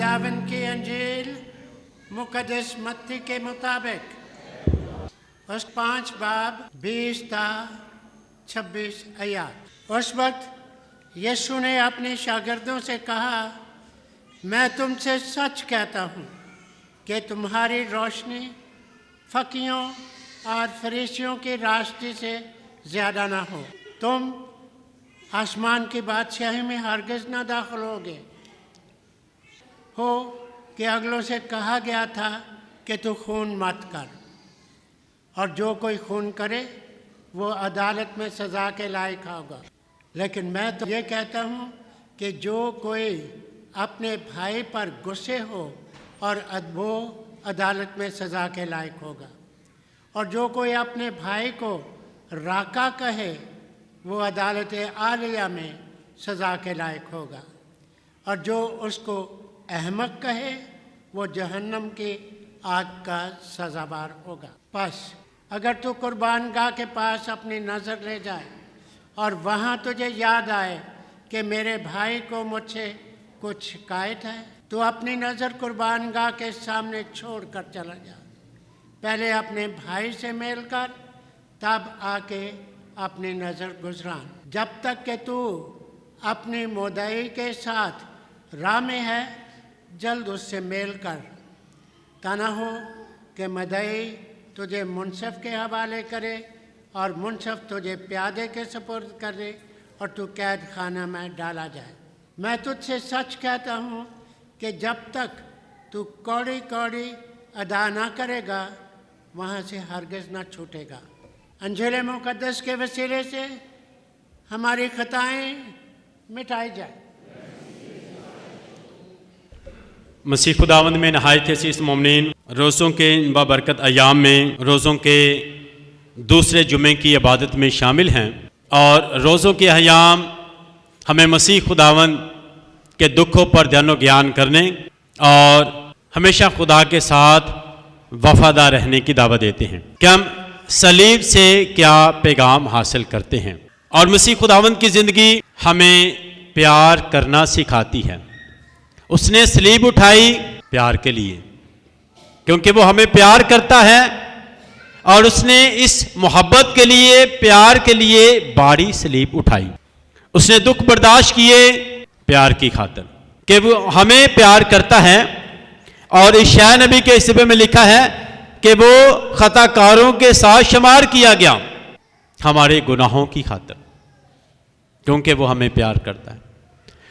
खुदावन की अंजील मुकद्दस मत्ती के मुताबिक उस 5 बाब 20 ता 26 आयत। उस वक्त यीशु ने अपने शागिर्दों से कहा, मैं तुमसे सच कहता हूँ कि तुम्हारी रोशनी फकीयों और फरीसियों की रोशनी से ज़्यादा ना हो। तुम आसमान की बादशाही में हरगिज़ ना दाखिल हो कि अगलों से कहा गया था कि तू खून मत कर, और जो कोई खून करे वो अदालत में सज़ा के लायक होगा। लेकिन मैं तो ये कहता हूँ कि जो कोई अपने भाई पर गुस्से हो और वो अदालत में सज़ा के लायक होगा, और जो कोई अपने भाई को राका कहे वो अदालत आलिया में सज़ा के लायक होगा, और जो उसको अहमक कहे वो जहन्नम की आग का सज़ाबार होगा। बस अगर तू कुर्बानगाह के पास अपनी नज़र ले जाए और वहाँ तुझे याद आए कि मेरे भाई को मुझसे कुछ शिकायत है, तो अपनी नज़र कुर्बानगाह के सामने छोड़ कर चला जा। पहले अपने भाई से मेल कर, तब आके अपनी नज़र गुजरान। जब तक कि तू अपनी मुद्दई के साथ राह में है, जल्द उससे मेल कर, ता ना हो कि मुद्दई तुझे मुंसफ के हवाले करे और मुंसफ तुझे प्यादे के सुपुर्द कर दे और तू कैद खाना में डाला जाए। मैं तुझसे सच कहता हूँ कि जब तक तू कौड़ी कौड़ी अदा ना करेगा, वहाँ से हरगिज़ ना छूटेगा। अंजील मुक़द्दस के वसीले से हमारी खताएं मिटाई जाए। मसीह खुदावंद में नहायत अज़ीज़ मोमिनीन, रोज़ों के बाबरकत अयाम में रोज़ों के दूसरे जुमे की इबादत में शामिल हैं, और रोज़ों के अयाम हमें मसीह खुदावंद के दुखों पर ध्यान ज्ञान करने और हमेशा खुदा के साथ वफादार रहने की दावत देते हैं कि हम सलीब से क्या पैगाम हासिल करते हैं। और मसीह खुदावंद की ज़िंदगी हमें प्यार करना सिखाती है। उसने सलीब उठाई प्यार के लिए, क्योंकि वो हमें प्यार करता है, और उसने इस मोहब्बत के लिए, प्यार के लिए बारी सलीब उठाई। उसने दुख बर्दाश्त किए प्यार की खातिर, कि वो हमें प्यार करता है। और इशाया नबी के हिस्से में लिखा है कि वो खताकारों के साथ शुमार किया गया हमारे गुनाहों की खातिर, क्योंकि वो हमें प्यार करता है।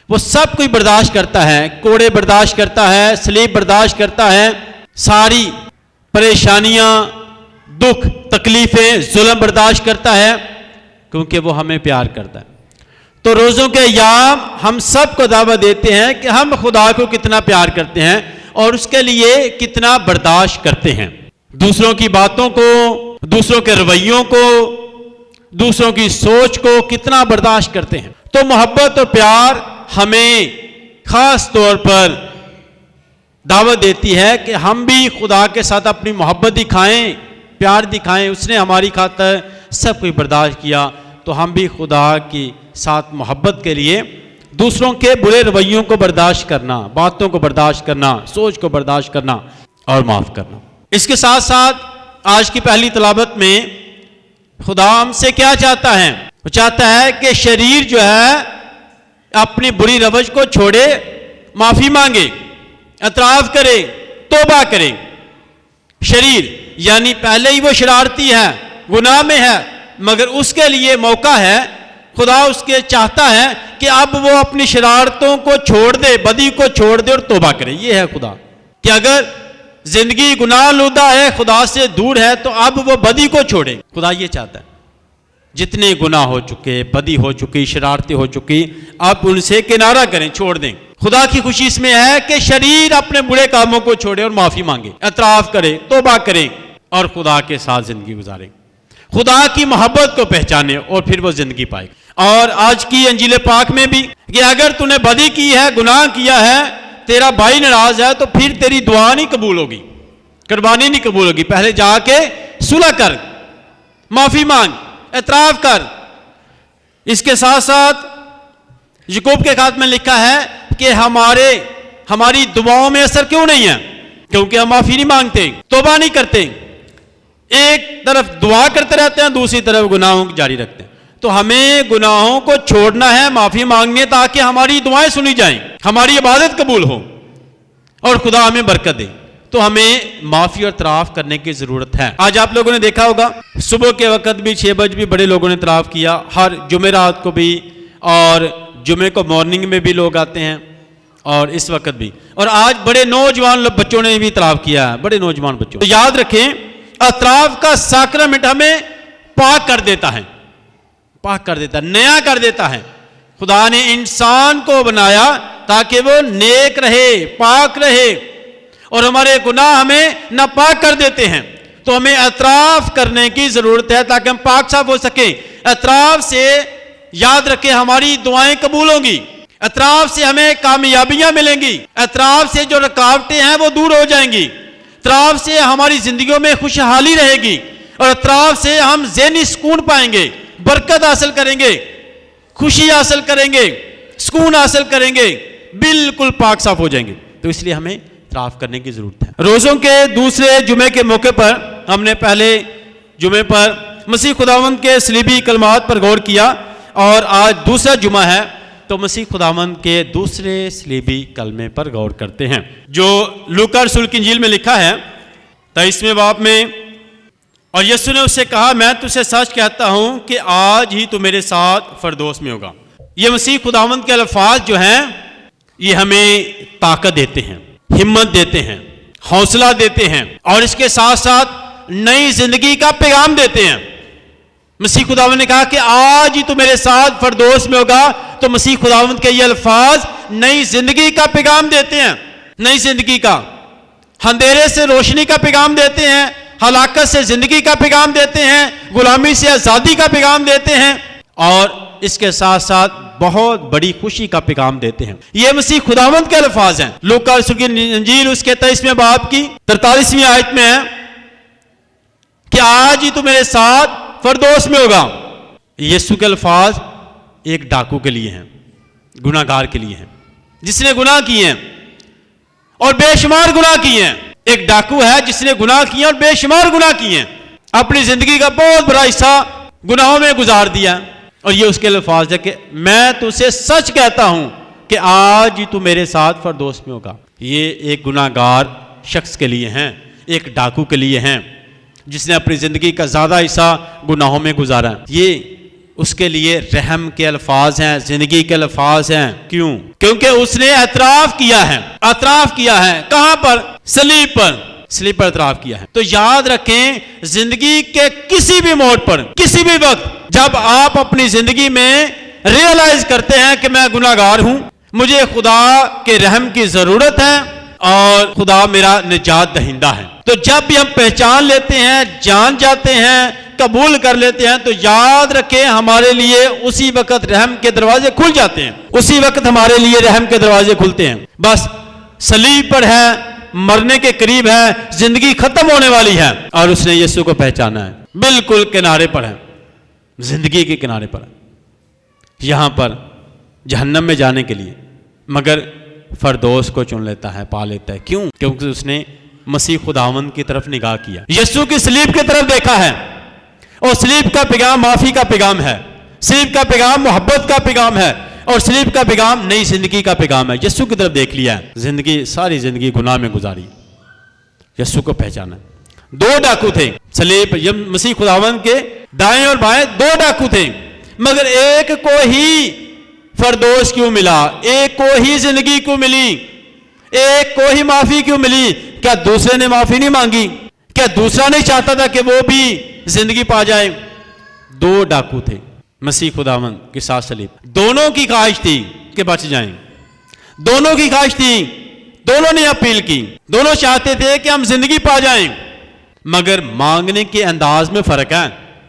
वो सब कुछ बर्दाश्त करता है, कोड़े बर्दाश्त करता है, सलीब बर्दाश्त करता है, सारी परेशानियां, दुख, तकलीफें, जुल्म बर्दाश्त करता है, क्योंकि वो हमें प्यार करता है। तो रोज़ों के अय्याम हम सब को दावत देते हैं कि हम खुदा को कितना प्यार करते हैं और उसके लिए कितना बर्दाश्त करते हैं। दूसरों की बातों को, दूसरों के रवैयों को, दूसरों की सोच को कितना बर्दाश्त करते हैं। तो मोहब्बत और प्यार हमें खास तौर पर दावत देती है कि हम भी खुदा के साथ अपनी मोहब्बत दिखाएं, प्यार दिखाएं। उसने हमारी खातिर सब कुछ बर्दाश्त किया, तो हम भी खुदा की साथ मोहब्बत के लिए दूसरों के बुरे रवैयों को बर्दाश्त करना, बातों को बर्दाश्त करना, सोच को बर्दाश्त करना और माफ़ करना। इसके साथ साथ आज की पहली तलावत में खुदा हमसे क्या चाहता है? वो चाहता है कि शरीर जो है अपनी बुरी रवज को छोड़े, माफ़ी मांगे, एतराफ़ करे, तौबा करे। शरीर यानी पहले ही वो शरारती है, गुनाह में है, मगर उसके लिए मौका है। खुदा उसके चाहता है कि अब वो अपनी शरारतों को छोड़ दे, बदी को छोड़ दे और तौबा करे। ये है खुदा कि अगर जिंदगी गुनाह लुदा है, खुदा से दूर है, तो अब वो बदी को छोड़े। खुदा ये चाहता है जितने गुनाह हो चुके, बदी हो चुकी, शरारतें हो चुकी, अब उनसे किनारा करें, छोड़ दें। खुदा की खुशी इसमें है कि शरीर अपने बुरे कामों को छोड़े और माफी मांगे, एतराफ करे, तौबा करे और खुदा के साथ जिंदगी गुजारे, खुदा की मोहब्बत को पहचाने और फिर वो जिंदगी पाए। और आज की अंजील पाक में भी कि अगर तूने बदी की है, गुनाह किया है, तेरा भाई नाराज है, तो फिर तेरी दुआ नहीं कबूल होगी, कुर्बानी नहीं कबूल होगी। पहले जाके सुलह कर, माफी मांग, एतराफ कर। इसके साथ साथ याकूब के खात में लिखा है कि हमारे हमारी दुआओं में असर क्यों नहीं है? क्योंकि हम माफी नहीं मांगते, तौबा नहीं करते। एक तरफ दुआ करते रहते हैं, दूसरी तरफ गुनाहों को जारी रखते हैं। तो हमें गुनाहों को छोड़ना है, माफी मांगनी है, ताकि हमारी दुआएं सुनी जाएं, हमारी इबादत कबूल हो और खुदा हमें बरकत दे। तो हमें माफी और तराफ करने की जरूरत है। आज आप लोगों ने देखा होगा सुबह के वक्त भी 6 बजे भी बड़े लोगों ने तराफ किया, हर जुमेरात को भी, और जुमे को मॉर्निंग में भी लोग आते हैं और इस वक्त भी। और आज बड़े नौजवान बच्चों ने भी तराफ किया है, बड़े नौजवान बच्चों। तो याद रखें, अतराफ का साक्रामेंट हमें पाक कर देता है, पाक कर देता है, नया कर देता है। खुदा ने इंसान को बनाया ताकि वो नेक रहे, पाक रहे, और हमारे गुनाह हमें नापाक कर देते हैं। तो हमें अतराफ करने की जरूरत है ताकि हम पाक साफ हो सके। अतराफ से याद रखें हमारी दुआएं कबूल होंगी, अतराफ से हमें कामयाबियां मिलेंगी, अतराफ से जो रुकावटें हैं वो दूर हो जाएंगी, अतराफ से हमारी जिंदगियों में खुशहाली रहेगी, और अतराफ से हम ज़हनी सुकून पाएंगे, बरकत हासिल करेंगे, खुशी हासिल करेंगे, सुकून हासिल करेंगे, बिल्कुल पाक साफ हो जाएंगे। तो इसलिए हमें तराफ करने की जरूरत है। रोज़ों के दूसरे जुमे के मौके पर हमने पहले जुमे पर मसीह खुदावंद के सलीबी कलमात पर गौर किया, और आज दूसरा जुमा है तो मसीह खुदावंद के दूसरे सलीबी कलमे पर गौर करते हैं, जो लूका रसूल की इंजील में लिखा है 23वें बाब में। और यीशु ने उससे कहा, मैं तुझसे सच कहता हूं कि आज ही तू मेरे साथ फरदौस में होगा। ये मसीह खुदावंद के अल्फाज जो हैं ये हमें ताकत देते हैं, हिम्मत देते हैं, हौसला देते हैं, और इसके साथ साथ नई जिंदगी का पैगाम देते हैं। मसीह खुदावंद ने कहा कि आज ही तू मेरे साथ फरदौस में होगा। तो मसीह खुदावंद के ये अल्फाज नई जिंदगी का पैगाम देते हैं, नई जिंदगी का, अंधेरे से रोशनी का पैगाम देते हैं, हलाकत से जिंदगी का पैगाम देते हैं, गुलामी से आजादी का पैगाम देते हैं, और इसके साथ साथ बहुत बड़ी खुशी का पैगाम देते हैं। ये मसीह खुदावंद के अल्फाज हैं। लूका रसूल की इंजील उसके 23वें बाब की 43वीं आयत में है कि आज ही तू मेरे साथ फरदौस में होगा। यीशु के अल्फाज एक डाकू के लिए हैं, गुनाहगार के लिए हैं, जिसने गुनाह किए हैं और बेशुमार गुनाह किए हैं। एक डाकू है जिसने गुनाह किए और बेशुमार गुनाह किए हैं, अपनी जिंदगी का बहुत बड़ा हिस्सा गुनाहों में गुजार दिया। और ये उसके अल्फाज है कि मैं तुझसे सच कहता हूं कि आज ही तू मेरे साथ फरदौस में होगा। ये एक गुनाहगार शख्स के लिए हैं, एक डाकू के लिए हैं, जिसने अपनी जिंदगी का ज्यादा हिस्सा गुनाहों में गुजारा है। ये उसके लिए रहम के अल्फाज हैं, जिंदगी के अल्फाज हैं। क्यों? क्योंकि उसने एतराफ किया है। एतराफ किया है कहां पर? सलीब पर, सलीब पर एतराफ किया है। तो याद रखें, जिंदगी के किसी भी मोड़ पर, किसी भी वक्त जब आप अपनी जिंदगी में रियलाइज करते हैं कि मैं गुनाहगार हूं, मुझे खुदा के रहम की जरूरत है और खुदा मेरा निजात दहिंदा है, तो जब भी हम पहचान लेते हैं, जान जाते हैं, कबूल कर लेते हैं, तो याद रखें हमारे लिए उसी वक्त रहम के दरवाजे खुल जाते हैं। उसी वक्त हमारे लिए रहम के दरवाजे खुलते हैं। बस सलीब पर है, मरने के करीब है, जिंदगी खत्म होने वाली है, और उसने यीशु को पहचाना है, बिल्कुल किनारे पर है, जिंदगी के किनारे पर है, यहां पर जहन्नम में जाने के लिए, मगर फरदौस को चुन लेता है, पा लेता है। क्यों? क्योंकि उसने मसीह खुदावंद की तरफ निगाह किया, यीशु की सलीब की तरफ देखा है, और सलीब का पैगाम माफी का पैगाम है, सलीब का पैगाम मोहब्बत का पैगाम है, और सलीब का पैगाम नई जिंदगी का पैगाम है। यीशु की तरफ देख लिया है, जिंदगी, सारी जिंदगी गुनाह में गुजारी, यीशु को पहचाना। 2 डाकू थे सलीब, मसीह खुदावंद के दाएं और बाएं 2 डाकू थे, मगर एक को ही फरदौस क्यों मिला? एक को ही जिंदगी क्यों मिली? एक को ही माफी क्यों मिली? क्या दूसरे ने माफी नहीं मांगी? क्या दूसरा नहीं चाहता था कि वो भी जिंदगी पा जाए? 2 डाकू थे मसीह खुदावंद के साथ सलीब, दोनों की ख्वाहिश थी कि बच जाएं, दोनों की ख्वाहिश थी, दोनों ने अपील की, दोनों चाहते थे कि हम जिंदगी पा जाएं, मगर मांगने के अंदाज में फर्क है।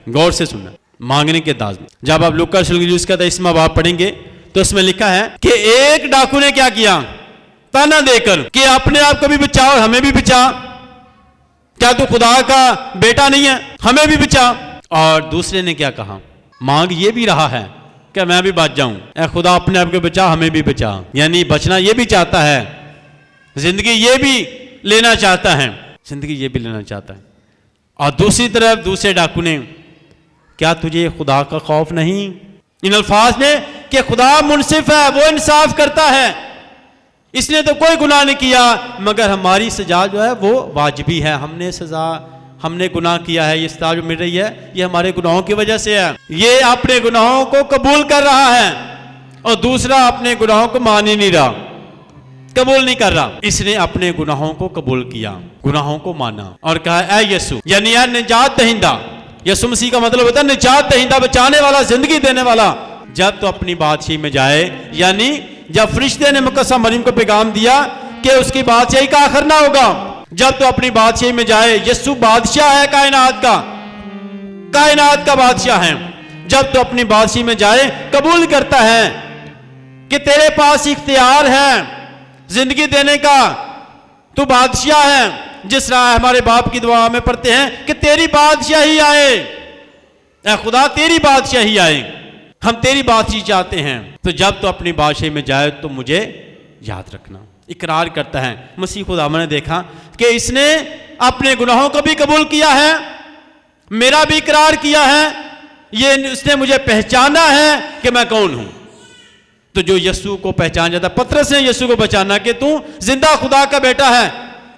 गौर से सुनना, मांगने के अंदाज में। जब आप लूका रसूल का 23वां बाब पढ़ेंगे तो उसमें लिखा है कि एक डाकू ने क्या किया? ताना देकर कि अपने आप को भी बचा और हमें भी बचा, क्या तू खुदा का बेटा नहीं है, हमें भी बचा। और दूसरे ने क्या कहा? मांग ये भी रहा है कि मैं भी बच जाऊं, ए खुदा अपने आप को बचा, हमें भी बचा, यानी बचना ये भी चाहता है जिंदगी ये भी लेना चाहता है, जिंदगी ये भी लेना चाहता है। और दूसरी तरफ दूसरे डाकू ने, क्या तुझे खुदा का खौफ नहीं? इन अल्फाज में कि खुदा मुनसिफ है, वो इंसाफ करता है, इसने तो कोई गुनाह नहीं किया, मगर हमारी सजा जो है वो वाजिबी है। हमने गुनाह किया है, ये सजा जो मिल रही है ये हमारे गुनाहों की वजह से है। ये अपने गुनाहों को कबूल कर रहा है और दूसरा अपने गुनाहों को मान ही नहीं रहा, कबूल नहीं कर रहा। इसने अपने गुनाहों को कबूल किया, गुनाहों को माना और कहा ऐ यीशु, यानी यार निजात दहिंदा। यीशु मसीह का मतलब होता है निजात दहिंदा, बचाने वाला, जिंदगी देने वाला। जब तो अपनी बादशाही में जाए, यानी जब फरिश्ते ने मुकद्दस मरियम को पैगाम दिया कि उसकी बादशाही का आखिर ना होगा, जब तो अपनी बादशाही में जाए, यीशु बादशाह है कायनात का बादशाह है। जब तो अपनी बादशाही में जाए, कबूल करता है कि तेरे पास इख्तियार है जिंदगी देने का, तू बादशाह है। जिस तरह हमारे बाप की दुआ में पढ़ते हैं कि तेरी बादशाही आए, ऐ खुदा तेरी बादशाही आए, हम तेरी बादशाही चाहते हैं। तो जब तो अपनी बादशाही में जाए तो मुझे याद रखना। इकरार करता है मसीह खुदा ने देखा कि इसने अपने गुनाहों को भी कबूल किया है, मेरा भी इकरार किया है, ये उसने मुझे पहचाना है कि मैं कौन हूं। तो जो यीशु को पहचान जाता, पतरस ने यीशु को पहचाना कि तू जिंदा खुदा का बेटा है,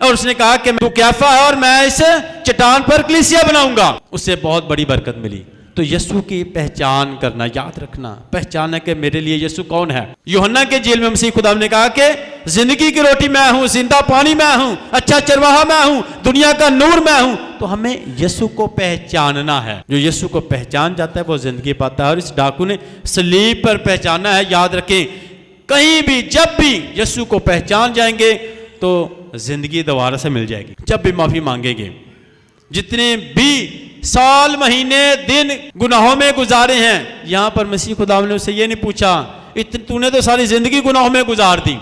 और उसने कहा कि तू कैफा है और मैं इस चट्टान पर कलीसिया बनाऊंगा। उससे बहुत बड़ी बरकत मिली। तो यीशु की पहचान करना, याद रखना, पहचानना कि मेरे लिए यीशु कौन है। यूहन्ना के जेल में मसीह खुदा ने कहा कि जिंदगी की रोटी मैं हूं, जिंदा पानी मैं हूं, अच्छा चरवाहा मैं हूं, दुनिया का नूर मैं हूं। तो हमें यीशु को पहचानना है। जो यीशु को पहचान जाता है वो जिंदगी पाता है। और इस डाकू ने सलीब पर पहचाना है। याद रखें, कहीं भी जब भी यीशु को पहचान जाएंगे तो जिंदगी दोबारा से मिल जाएगी। जब भी माफी मांगेंगे, जितने भी साल महीने दिन गुनाहों में गुजारे हैं, यहां पर मसीह खुदा ने उससे ये नहीं पूछा तूने तो सारी जिंदगी गुनाहों में गुजार दी,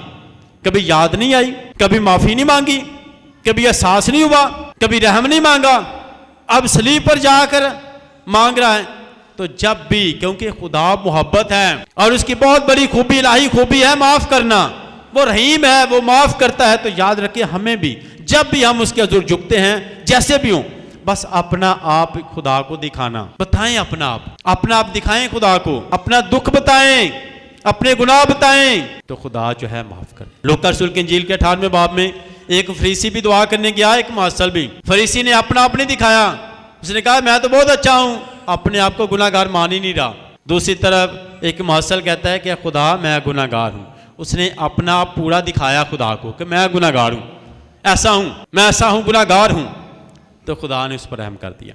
कभी याद नहीं आई, कभी माफी नहीं मांगी, कभी एहसास नहीं हुआ, कभी रहम नहीं मांगा, अब सलीब पर जाकर मांग रहा है। तो जब भी, क्योंकि खुदा मोहब्बत है और उसकी बहुत बड़ी खूबी, इलाही खूबी है माफ करना, वो रहीम है, वो माफ करता है। तो याद रखिए, हमें भी जब भी हम उसके हुजूर झुकते हैं, जैसे भी हों, बस अपना आप खुदा को दिखाना, बताएं अपना आप दिखाएं खुदा को, अपना दुख बताएं, अपने गुनाह बताएं, तो खुदा जो है माफ कर। लूका रसूल की इंजील के 18वें बाब में एक फरीसी भी दुआ करने गया, एक मुअस्सल भी। फरीसी ने अपना आप नहीं दिखाया, उसने कहा मैं तो बहुत अच्छा हूं, अपने आप को गुनाहगार मान ही नहीं रहा। दूसरी तरफ एक मुअस्सल कहता है कि खुदा मैं गुनाहगार हूं, उसने अपना आप पूरा दिखाया खुदा को कि मैं गुनाहगार हूं, ऐसा हूं, मैं ऐसा हूं, गुनाहगार हूं। तो खुदा ने उस पर रहम कर दिया।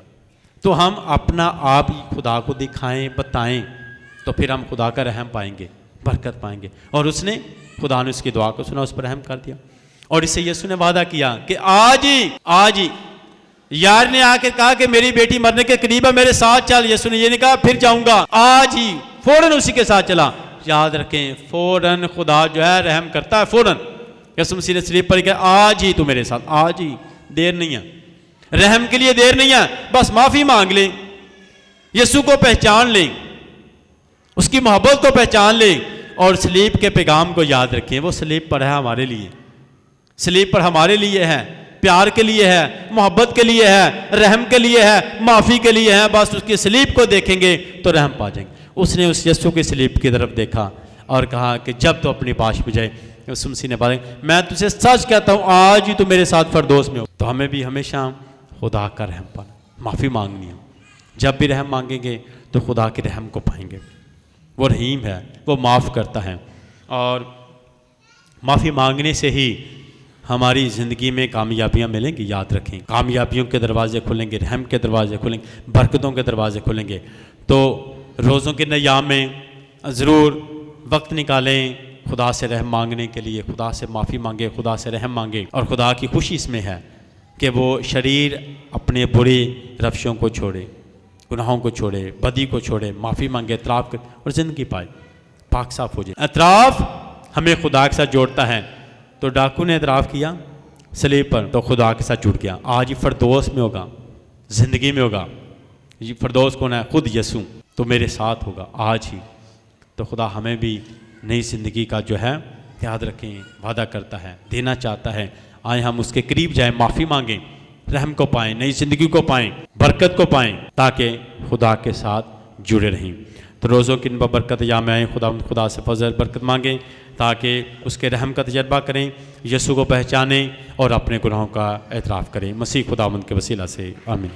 तो हम अपना आप ही खुदा को दिखाएं, बताएं, तो फिर हम खुदा का रहम पाएंगे, बरकत पाएंगे। और उसने, खुदा ने उसकी दुआ को सुना, उस पर रहम कर दिया। और इससे यीशु ने वादा किया कि आज ही यार ने आकर कहा कि मेरी बेटी मरने के करीब है, मेरे साथ चल। यीशु ने ये नहीं कहा फिर जाऊंगा, आज ही फौरन उसी के साथ चला। याद रखें, फौरन खुदा जो है रहम करता है, फौरन। यीशु मसीह ने सलीब पर कहा आज ही तू मेरे साथ, आज ही, देर नहीं है, रहम के लिए देर नहीं है, बस माफी मांग लें, यीशु को पहचान लें, उसकी मोहब्बत को पहचान लें और सलीब के पैगाम को याद रखें। वो सलीब पर है हमारे लिए, सलीब पर हमारे लिए है, प्यार के लिए है, मोहब्बत के लिए है, रहम के लिए है, माफी के लिए है। बस उसकी सलीब को देखेंगे तो रहम पा जाएंगे। उसने उस यीशु की सलीब की तरफ देखा और कहा कि जब तो अपनी बाश में जाए, यीशु मसीह ने बात, मैं तुझे सच कहता हूं आज ही तू मेरे साथ फरदौस में हो। तो हमें भी हमेशा खुदा का रहम पाना, माफ़ी मांगनी है। जब भी रहम मांगेंगे तो खुदा के रहम को पाएंगे। वो रहीम है, वो माफ़ करता है और माफ़ी मांगने से ही हमारी ज़िंदगी में कामयाबियाँ मिलेंगी। याद रखें, कामयाबियों के दरवाजे खुलेंगे, रहम के दरवाजे खुलेंगे, बरकतों के दरवाजे खुलेंगे। तो रोज़ों के नयाम में ज़रूर वक्त निकालें खुदा से रहम मांगने के लिए, खुदा से माफ़ी मांगे, खुदा से रहम मांगे। और खुदा की खुशी इसमें है कि वो शरीर अपने बुरे रवशों को छोड़े, गुनाहों को छोड़े, बदी को छोड़े, माफ़ी मांगे, एतराफ़ करे और ज़िंदगी पाए, पाक साफ हो जाए। एतराफ़ हमें खुदा के साथ जोड़ता है। तो डाकू ने एतराफ़ किया सलीब पर, तो खुदा के साथ जुड़ गया। आज ही फरदौस में होगा, ज़िंदगी में होगा। ये फरदौस कौन है? खुद यीशु। तो मेरे साथ होगा आज ही। तो खुदा हमें भी नई ज़िंदगी का जो है याद रखें, वादा करता है, देना चाहता है। आए हम उसके करीब जाएं, माफ़ी मांगें, रहम को पाएं, नई ज़िंदगी को पाएं, बरकत को पाएं, ताकि खुदा के साथ जुड़े रहें। तो रोज़ों की इन बरकत या में आएँ, खुदा से फजल बरकत मांगें, ताकि उसके रहम का तजर्बा करें, यीशु को पहचानें और अपने गुनाहों का एतराफ़ करें। मसीह खुदावंद के वसीला से आमीन।